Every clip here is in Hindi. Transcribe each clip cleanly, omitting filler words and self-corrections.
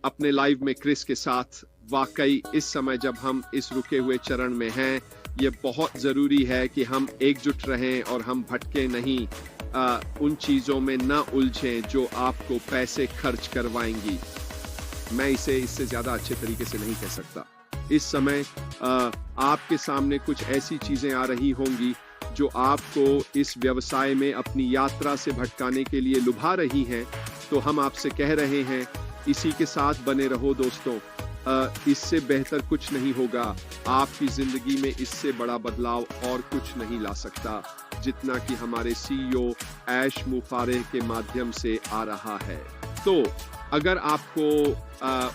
अपने लाइव में क्रिस के साथ। वाकई इस समय जब हम इस रुके हुए चरण में हैं, ये बहुत ज़रूरी है कि हम एकजुट रहें और हम भटके नहीं, उन चीज़ों में ना उलझें जो आपको पैसे खर्च करवाएंगी। मैं इसे इससे ज़्यादा अच्छे तरीके से नहीं कह सकता। इस समय आपके सामने कुछ ऐसी चीज़ें आ रही होंगी जो आपको इस व्यवसाय में अपनी यात्रा से भटकाने के लिए लुभा रही हैं। तो हम आपसे कह रहे हैं, इसी के साथ बने रहो दोस्तों। इससे बेहतर कुछ नहीं होगा। आपकी जिंदगी में इससे बड़ा बदलाव और कुछ नहीं ला सकता जितना कि हमारे सीईओ ऐश मुफारेह के माध्यम से आ रहा है। तो अगर आपको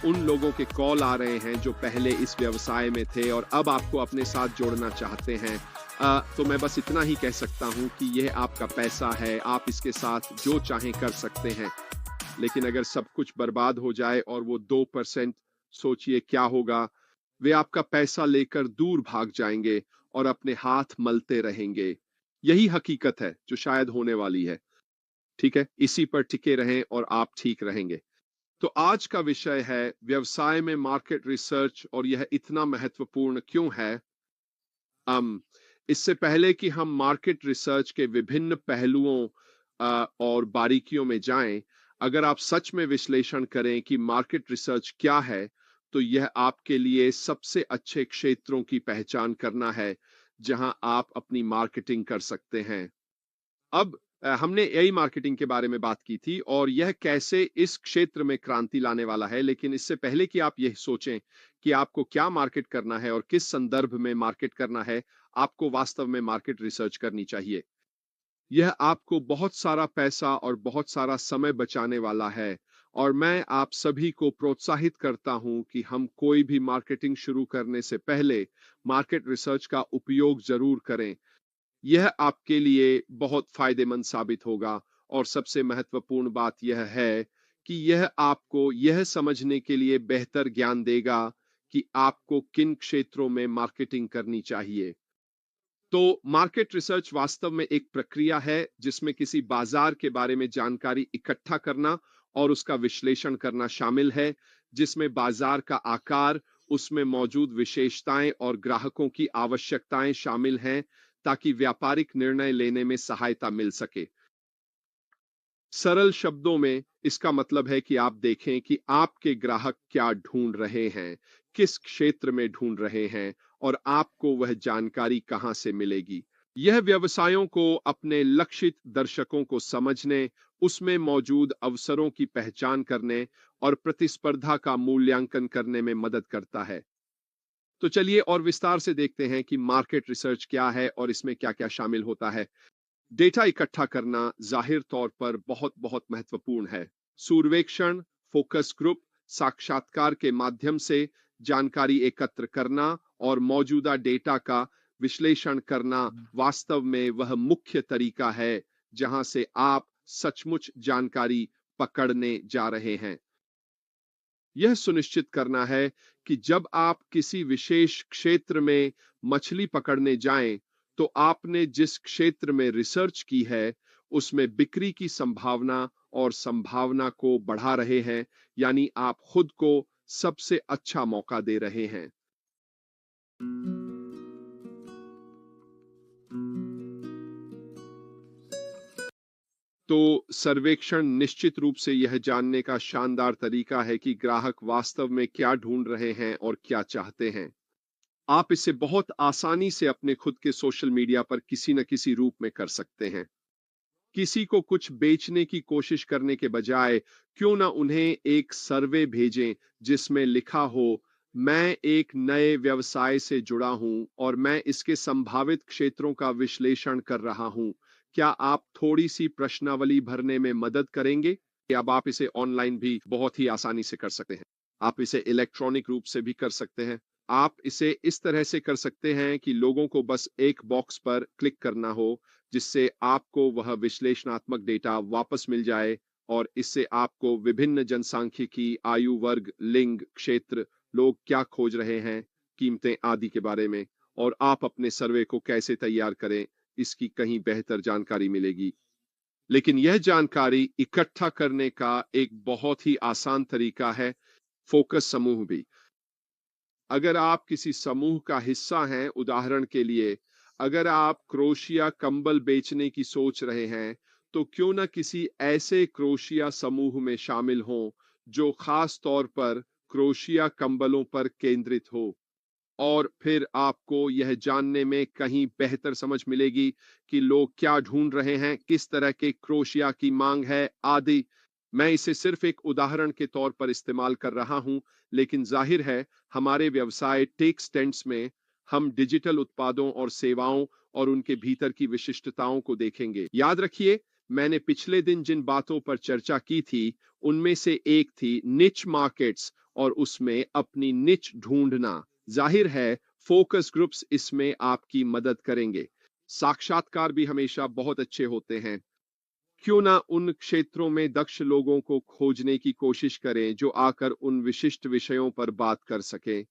उन लोगों के कॉल आ रहे हैं जो पहले इस व्यवसाय में थे और अब आपको अपने साथ जोड़ना चाहते हैं, तो मैं बस इतना ही कह सकता हूं कि यह आपका पैसा है, आप इसके साथ जो चाहें कर सकते हैं। लेकिन अगर सब कुछ बर्बाद हो जाए और वो 2%, सोचिए क्या होगा। वे आपका पैसा लेकर दूर भाग जाएंगे और अपने हाथ मलते रहेंगे। यही हकीकत है जो शायद होने वाली है। ठीक है, इसी पर टिके रहें और आप ठीक रहेंगे। तो आज का विषय है व्यवसाय में मार्केट रिसर्च, और यह इतना महत्वपूर्ण क्यों है। इससे पहले कि हम मार्केट रिसर्च के विभिन्न पहलुओं और बारीकियों में जाएं, अगर आप सच में विश्लेषण करें कि मार्केट रिसर्च क्या है, तो यह आपके लिए सबसे अच्छे क्षेत्रों की पहचान करना है जहां आप अपनी मार्केटिंग कर सकते हैं। अब हमने एआई मार्केटिंग के बारे में बात की थी और यह कैसे इस क्षेत्र में क्रांति लाने वाला है। लेकिन इससे पहले कि आप यह सोचें कि आपको क्या मार्केट करना है और किस संदर्भ में मार्केट करना है, आपको वास्तव में मार्केट रिसर्च करनी चाहिए। यह आपको बहुत सारा पैसा और बहुत सारा समय बचाने वाला है। और मैं आप सभी को प्रोत्साहित करता हूं कि हम कोई भी मार्केटिंग शुरू करने से पहले मार्केट रिसर्च का उपयोग जरूर करें। यह आपके लिए बहुत फायदेमंद साबित होगा। और सबसे महत्वपूर्ण बात यह है कि यह आपको यह समझने के लिए बेहतर ज्ञान देगा कि आपको किन क्षेत्रों में मार्केटिंग करनी चाहिए। तो मार्केट रिसर्च वास्तव में एक प्रक्रिया है जिसमें किसी बाजार के बारे में जानकारी इकट्ठा करना और उसका विश्लेषण करना शामिल है, जिसमें बाजार का आकार, उसमें मौजूद विशेषताएं और ग्राहकों की आवश्यकताएं शामिल हैं, ताकि व्यापारिक निर्णय लेने में सहायता मिल सके। सरल शब्दों में इसका मतलब है कि आप देखें कि आपके ग्राहक क्या ढूंढ रहे हैं, किस क्षेत्र में ढूंढ रहे हैं और आपको वह जानकारी कहां से मिलेगी। यह व्यवसायों को अपने लक्षित दर्शकों को समझने, उसमें मौजूद अवसरों की पहचान करने और प्रतिस्पर्धा का मूल्यांकन करने में मदद करता है। तो चलिए और विस्तार से देखते हैं कि मार्केट रिसर्च क्या है और इसमें क्या-क्या शामिल होता है। डेटा इकट्ठा करना जाहिर तौर पर बहुत बहुत महत्वपूर्ण है। सूर्वेक्षण, फोकस ग्रुप, साक्षात्कार के माध्यम से जानकारी एकत्र करना और मौजूदा डेटा का विश्लेषण करना वास्तव में वह मुख्य तरीका है जहां से आप सचमुच जानकारी पकड़ने जा रहे हैं। यह सुनिश्चित करना है कि जब आप किसी विशेष क्षेत्र में मछली पकड़ने जाएं, तो आपने जिस क्षेत्र में रिसर्च की है उसमें बिक्री की संभावना और संभावना को बढ़ा रहे हैं, यानी आप खुद को सबसे अच्छा मौका दे रहे हैं। तो सर्वेक्षण निश्चित रूप से यह जानने का शानदार तरीका है कि ग्राहक वास्तव में क्या ढूंढ रहे हैं और क्या चाहते हैं। आप इसे बहुत आसानी से अपने खुद के सोशल मीडिया पर किसी न किसी रूप में कर सकते हैं। किसी को कुछ बेचने की कोशिश करने के बजाय क्यों ना उन्हें एक सर्वे भेजें जिसमें लिखा हो, मैं एक नए व्यवसाय से जुड़ा हूं और मैं इसके संभावित क्षेत्रों का विश्लेषण कर रहा हूं। क्या आप थोड़ी सी प्रश्नावली भरने में मदद करेंगे? अब आप इसे ऑनलाइन भी बहुत ही आसानी से कर सकते हैं। आप इसे इलेक्ट्रॉनिक रूप से भी कर सकते हैं। आप इसे इस तरह से कर सकते हैं कि लोगों को बस एक बॉक्स पर क्लिक करना हो जिससे आपको वह विश्लेषणात्मक डेटा वापस मिल जाए, और इससे आपको विभिन्न जनसांख्यिकी, आयु वर्ग, लिंग, क्षेत्र, लोग क्या खोज रहे हैं, कीमतें आदि के बारे में, और आप अपने सर्वे को कैसे तैयार करें, इसकी कहीं बेहतर जानकारी मिलेगी। लेकिन यह जानकारी इकट्ठा करने का एक बहुत ही आसान तरीका है फोकस समूह भी। अगर आप किसी समूह का हिस्सा हैं, उदाहरण के लिए, अगर आप क्रोशिया कंबल बेचने की सोच रहे हैं, तो क्यों ना किसी ऐसे क्रोशिया समूह में शामिल हों जो खास तौर पर क्रोशिया कंबलों पर केंद्रित हो। और फिर आपको यह जानने में कहीं बेहतर समझ मिलेगी कि लोग क्या ढूंढ रहे हैं, किस तरह के क्रोशिया की मांग है आदि। मैं इसे सिर्फ एक उदाहरण के तौर पर इस्तेमाल कर रहा हूं, लेकिन जाहिर है हमारे व्यवसाय टेक्स टेंट्स में हम डिजिटल उत्पादों और सेवाओं और उनके भीतर की विशिष्टताओं को देखेंगे। याद रखिए, मैंने पिछले दिन जिन बातों पर चर्चा की थी, उनमें से एक थी निच मार्केट्स और उसमें अपनी निच ढूंढना। जाहिर है फोकस ग्रुप्स इसमें आपकी मदद करेंगे। साक्षात्कार भी हमेशा बहुत अच्छे होते हैं। क्यों ना उन क्षेत्रों में दक्ष लोगों को खोजने की कोशिश करें जो आकर उन विशिष्ट विषयों पर बात कर सकें।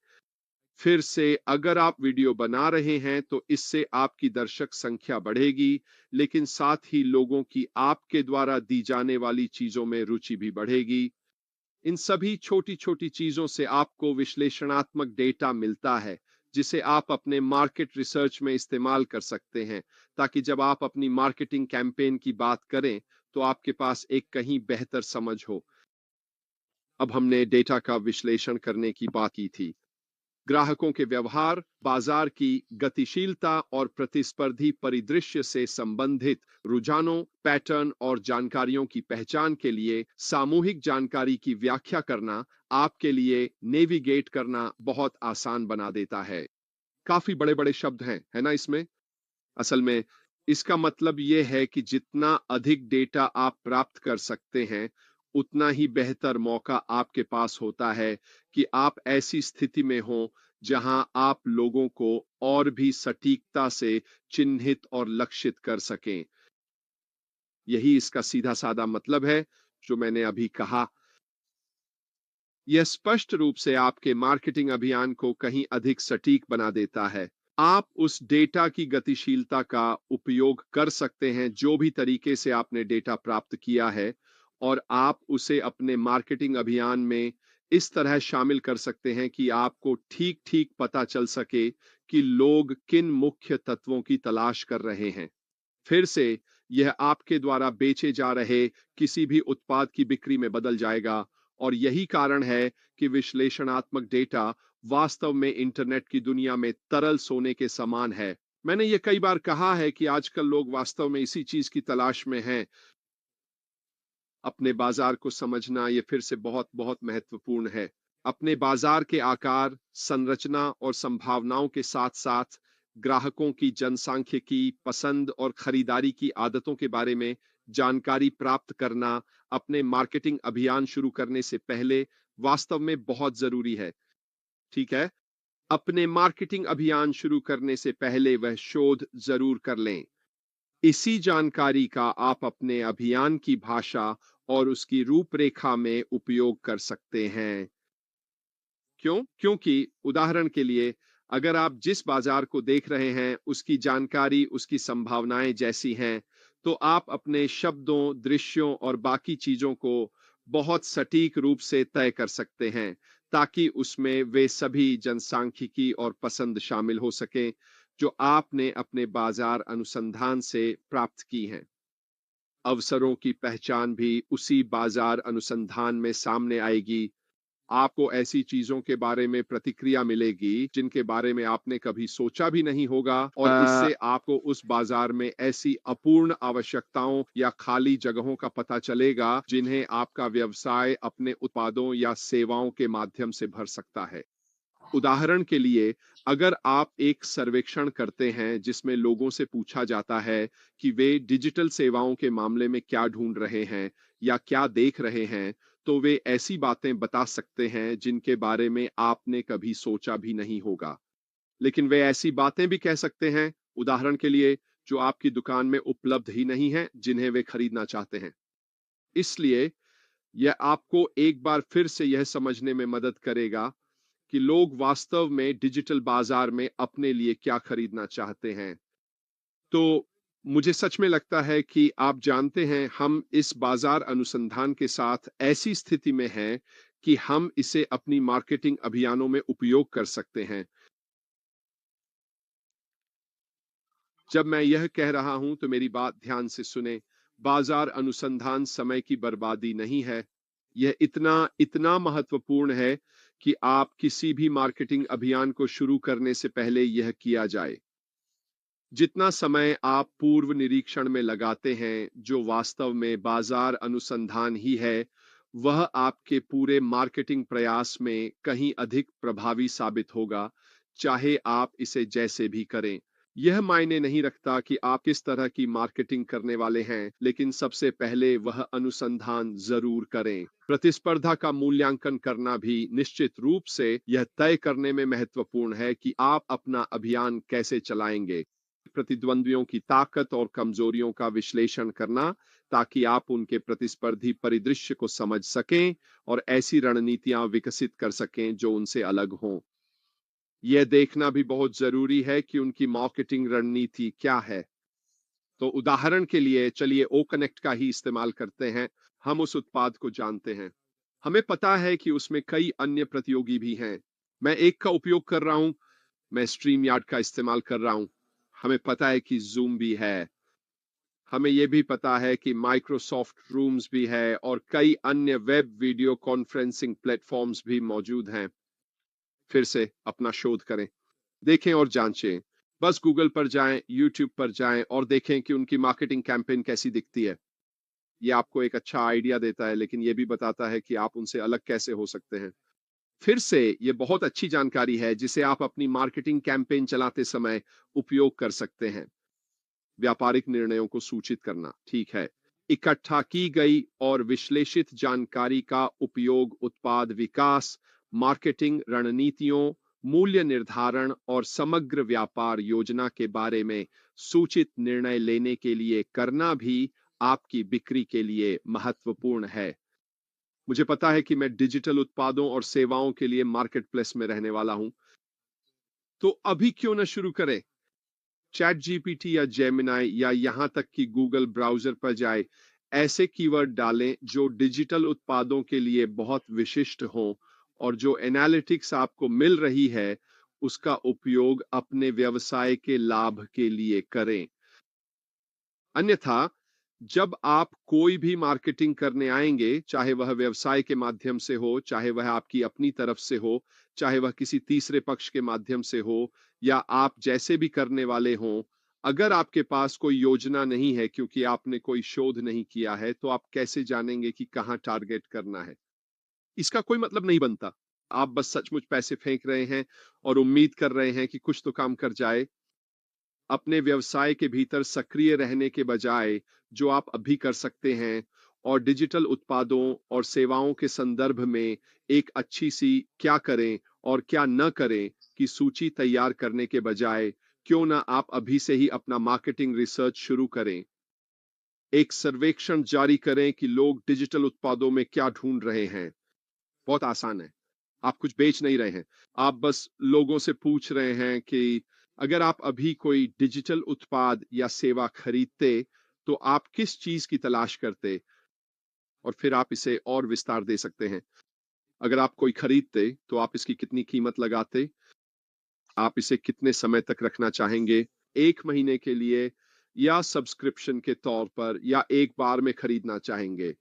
फिर से अगर आप वीडियो बना रहे हैं तो इससे आपकी दर्शक संख्या बढ़ेगी, लेकिन साथ ही लोगों की आपके द्वारा दी जाने वाली चीजों में रुचि भी बढ़ेगी। इन सभी छोटी-छोटी चीजों से आपको विश्लेषणात्मक डेटा मिलता है, जिसे आप अपने मार्केट रिसर्च में इस्तेमाल कर सकते हैं, ताकि जब आप अपनी मार्केटिंग कैंपेन की बात करें, तो आपके पास एक कहीं बेहतर समझ हो। अब हमने डेटा का विश्लेषण करने की बात की थी। ग्राहकों के व्यवहार, बाजार की गतिशीलता और प्रतिस्पर्धी परिदृश्य से संबंधित रुझानों, पैटर्न और जानकारियों की पहचान के लिए सामूहिक जानकारी की व्याख्या करना आपके लिए नेविगेट करना बहुत आसान बना देता है। काफी बड़े-बड़े शब्द हैं, है ना इसमें? असल में इसका मतलब ये है कि जितना अधिक डेटा आप प्राप्त कर सकते हैं, उतना ही बेहतर मौका आपके पास होता है कि आप ऐसी स्थिति में हों जहां आप लोगों को और भी सटीकता से चिन्हित और लक्षित कर सकें। यही इसका सीधा-साधा मतलब है जो मैंने अभी कहा। यह स्पष्ट रूप से आपके मार्केटिंग अभियान को कहीं अधिक सटीक बना देता है। आप उस डेटा की गतिशीलता का उपयोग कर सकते हैं जो भी तरीके से आपने डेटा प्राप्त किया है, और आप उसे अपने मार्केटिंग अभियान में इस तरह शामिल कर सकते हैं कि आपको ठीक-ठीक पता चल सके कि लोग किन मुख्य तत्वों की तलाश कर रहे हैं। फिर से यह आपके द्वारा बेचे जा रहे किसी भी उत्पाद की बिक्री में बदल जाएगा, और यही कारण है कि विश्लेषणात्मक डेटा वास्तव में इंटरनेट की दुनिया में तरल सोने के समान है। मैंने ये कई बार कहा है कि आजकल लोग वास्तव में इसी चीज की तलाश में हैं। अपने बाजार को समझना ये फिर से बहुत बहुत महत्वपूर्ण है। अपने बाजार के आकार, संरचना और संभावनाओं के साथ-साथ ग्राहकों की जनसांख्यिकी, पसंद और खरीदारी की आदतों के बारे में जानकारी प्राप्त करना अपने मार्केटिंग अभियान शुरू करने से पहले वास्तव में बहुत जरूरी है। ठीक है? अपने मार्केटिंग अभियान शुरू करने से पहले वह शोध जरूर कर लें। इसी जानकारी का आप अपने अभियान की भाषा और उसकी रूपरेखा में उपयोग कर सकते हैं। क्यों? क्योंकि उदाहरण के लिए, अगर आप जिस बाजार को देख रहे हैं, उसकी जानकारी, उसकी संभावनाएं जैसी हैं, तो आप अपने शब्दों, दृश्यों और बाकी चीजों को बहुत सटीक रूप से तय कर सकते हैं, ताकि उसमें वे सभी जनसांख्यिकी और पसंद शामिल हो सकें, जो आपने अपने बाजार अनुसंधान से प्राप्त की हैं। अवसरों की पहचान भी उसी बाजार अनुसंधान में सामने आएगी। आपको ऐसी चीजों के बारे में प्रतिक्रिया मिलेगी जिनके बारे में आपने कभी सोचा भी नहीं होगा, और इससे आपको उस बाजार में ऐसी अपूर्ण आवश्यकताओं या खाली जगहों का पता चलेगा जिन्हें आपका व्यवसाय अपने उत्पादों या सेवाओं के माध्यम से भर सकता है। उदाहरण के लिए, अगर आप एक सर्वेक्षण करते हैं जिसमें लोगों से पूछा जाता है कि वे डिजिटल सेवाओं के मामले में क्या ढूंढ रहे हैं या क्या देख रहे हैं, तो वे ऐसी बातें बता सकते हैं जिनके बारे में आपने कभी सोचा भी नहीं होगा। लेकिन वे ऐसी बातें भी कह सकते हैं, उदाहरण के लिए, जो आपकी दुकान में उपलब्ध ही नहीं है, जिन्हें वे खरीदना चाहते हैं। इसलिए यह आपको एक बार फिर से यह समझने में मदद करेगा कि लोग वास्तव में डिजिटल बाजार में अपने लिए क्या खरीदना चाहते हैं। तो मुझे सच में लगता है कि आप जानते हैं, हम इस बाजार अनुसंधान के साथ ऐसी स्थिति में हैं कि हम इसे अपनी मार्केटिंग अभियानों में उपयोग कर सकते हैं। जब मैं यह कह रहा हूं तो मेरी बात ध्यान से सुने। बाजार अनुसंधान समय की बर्बादी नहीं है। यह इतना इतना महत्वपूर्ण है कि आप किसी भी मार्केटिंग अभियान को शुरू करने से पहले यह किया जाए। जितना समय आप पूर्व निरीक्षण में लगाते हैं, जो वास्तव में बाजार अनुसंधान ही है, वह आपके पूरे मार्केटिंग प्रयास में कहीं अधिक प्रभावी साबित होगा, चाहे आप इसे जैसे भी करें। यह मायने नहीं रखता कि आप किस तरह की मार्केटिंग करने वाले हैं, लेकिन सबसे पहले वह अनुसंधान जरूर करें। प्रतिस्पर्धा का मूल्यांकन करना भी निश्चित रूप से यह तय करने में महत्वपूर्ण है कि आप अपना अभियान कैसे चलाएंगे। प्रतिद्वंद्वियों की ताकत और कमजोरियों का विश्लेषण करना, ताकि आप उनके प्रतिस्पर्धी परिदृश्य को समझ सकें और ऐसी रणनीतियां विकसित कर सकें जो उनसे अलग हों। यह देखना भी बहुत जरूरी है कि उनकी मार्केटिंग रणनीति क्या है। तो उदाहरण के लिए चलिए ओ कनेक्ट का ही इस्तेमाल करते हैं। हम उस उत्पाद को जानते हैं। हमें पता है कि उसमें कई अन्य प्रतियोगी भी हैं। मैं एक का उपयोग कर रहा हूं, मैं स्ट्रीम यार्ड का इस्तेमाल कर रहा हूं। हमें पता है कि जूम भी है। हमें यह भी पता है कि माइक्रोसॉफ्ट रूम्स भी है और कई अन्य वेब वीडियो कॉन्फ्रेंसिंग प्लेटफॉर्म्स भी मौजूद हैं। फिर से अपना शोध करें, देखें और जांचें। बस गूगल पर जाएं, यूट्यूब पर जाएं और देखें कि उनकी मार्केटिंग कैंपेन कैसी दिखती है। ये आपको एक अच्छा आइडिया देता है, लेकिन ये भी बताता है कि आप उनसे अलग कैसे हो सकते हैं। फिर से ये बहुत अच्छी जानकारी है जिसे आप अपनी मार्केटिंग कैंपेन चलाते समय उपयोग कर सकते हैं। व्यापारिक निर्णयों को सूचित करना, ठीक है। इकट्ठा की गई और विश्लेषित जानकारी का उपयोग उत्पाद विकास, मार्केटिंग रणनीतियों, मूल्य निर्धारण और समग्र व्यापार योजना के बारे में सूचित निर्णय लेने के लिए करना भी आपकी बिक्री के लिए महत्वपूर्ण है। मुझे पता है कि मैं डिजिटल उत्पादों और सेवाओं के लिए मार्केट प्लेस में रहने वाला हूं, तो अभी क्यों न शुरू करें। चैट जीपीटी या जेमिनाई या यहां तक कि गूगल ब्राउजर पर जाए, ऐसे कीवर्ड डालें जो डिजिटल उत्पादों के लिए बहुत विशिष्ट हों और जो एनालिटिक्स आपको मिल रही है उसका उपयोग अपने व्यवसाय के लाभ के लिए करें। अन्यथा जब आप कोई भी मार्केटिंग करने आएंगे, चाहे वह व्यवसाय के माध्यम से हो, चाहे वह आपकी अपनी तरफ से हो, चाहे वह किसी तीसरे पक्ष के माध्यम से हो, या आप जैसे भी करने वाले हों, अगर आपके पास कोई योजना नहीं है क्योंकि आपने कोई शोध नहीं किया है, तो आप कैसे जानेंगे कि कहां टारगेट करना है। इसका कोई मतलब नहीं बनता। आप बस सचमुच पैसे फेंक रहे हैं और उम्मीद कर रहे हैं कि कुछ तो काम कर जाए। अपने व्यवसाय के भीतर सक्रिय रहने के बजाय जो आप अभी कर सकते हैं, और डिजिटल उत्पादों और सेवाओं के संदर्भ में एक अच्छी सी क्या करें और क्या न करें की सूची तैयार करने के बजाय, क्यों ना आप अभी से ही अपना मार्केटिंग रिसर्च शुरू करें। एक सर्वेक्षण जारी करें कि लोग डिजिटल उत्पादों में क्या ढूंढ रहे हैं। बहुत आसान है। आप कुछ बेच नहीं रहे हैं। आप बस लोगों से पूछ रहे हैं कि अगर आप अभी कोई डिजिटल उत्पाद या सेवा खरीदते, तो आप किस चीज की तलाश करते, और फिर आप इसे और विस्तार दे सकते हैं। अगर आप कोई खरीदते, तो आप इसकी कितनी कीमत लगाते, आप इसे कितने समय तक रखना चाहेंगे, 1 महीने के लिए या सब्सक्रिप्शन के तौर पर, या एक बार में खरीदना चाहेंगे।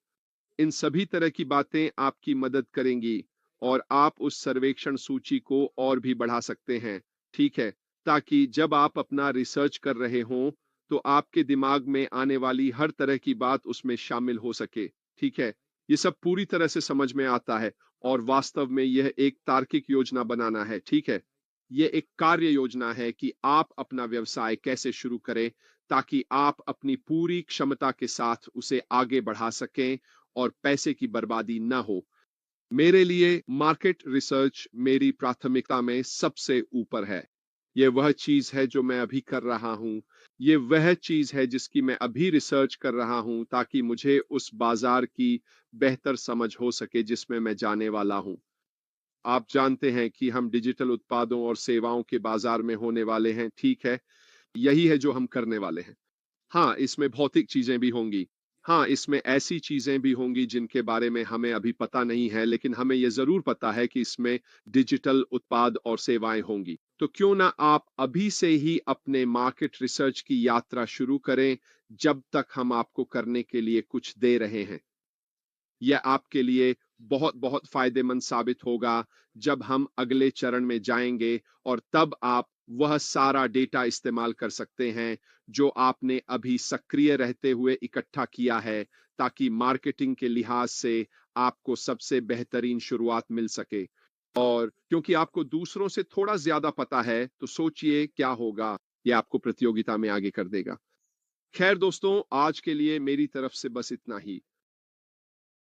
इन सभी तरह की बातें आपकी मदद करेंगी और आप उस सर्वेक्षण सूची को और भी बढ़ा सकते हैं, ठीक है, ताकि जब आप अपना रिसर्च कर रहे हों, तो आपके दिमाग में आने वाली हर तरह की बात उसमें शामिल हो सके, ठीक है। ये सब पूरी तरह से समझ में आता है और वास्तव में यह एक तार्किक योजना बनाना है, ठीक है। यह एक कार्य योजना है कि आप अपना व्यवसाय कैसे शुरू करें, ताकि आप अपनी पूरी क्षमता के साथ उसे आगे बढ़ा सकें और पैसे की बर्बादी ना हो। मेरे लिए मार्केट रिसर्च मेरी प्राथमिकता में सबसे ऊपर है। यह वह चीज है जो मैं अभी कर रहा हूं। यह वह चीज है जिसकी मैं अभी रिसर्च कर रहा हूं, ताकि मुझे उस बाजार की बेहतर समझ हो सके जिसमें मैं जाने वाला हूं। आप जानते हैं कि हम डिजिटल उत्पादों और सेवाओं के बाजार में होने वाले हैं, ठीक है। यही है जो हम करने वाले हैं। हाँ, इसमें भौतिक चीजें भी होंगी। हाँ, इसमें ऐसी चीज़ें भी होंगी जिनके बारे में हमें अभी पता नहीं है, लेकिन हमें ये ज़रूर पता है कि इसमें डिजिटल उत्पाद और सेवाएँ होंगी। तो क्यों ना आप अभी से ही अपने मार्केट रिसर्च की यात्रा शुरू करें, जब तक हम आपको करने के लिए कुछ दे रहे हैं। यह आपके लिए बहुत-बहुत फ़ायदेमंद साबित होगा जब हम अगले चरण में जाएँगे और तब आप वह सारा डेटा इस्तेमाल कर सकते हैं, जो आपने अभी सक्रिय रहते हुए इकट्ठा किया है, ताकि मार्केटिंग के लिहाज से आपको सबसे बेहतरीन शुरुआत मिल सके। और क्योंकि आपको दूसरों से थोड़ा ज़्यादा पता है, तो सोचिए क्या होगा, ये आपको प्रतियोगिता में आगे कर देगा। खैर दोस्तों, आज के लिए मेरी तरफ से बस इतना ही।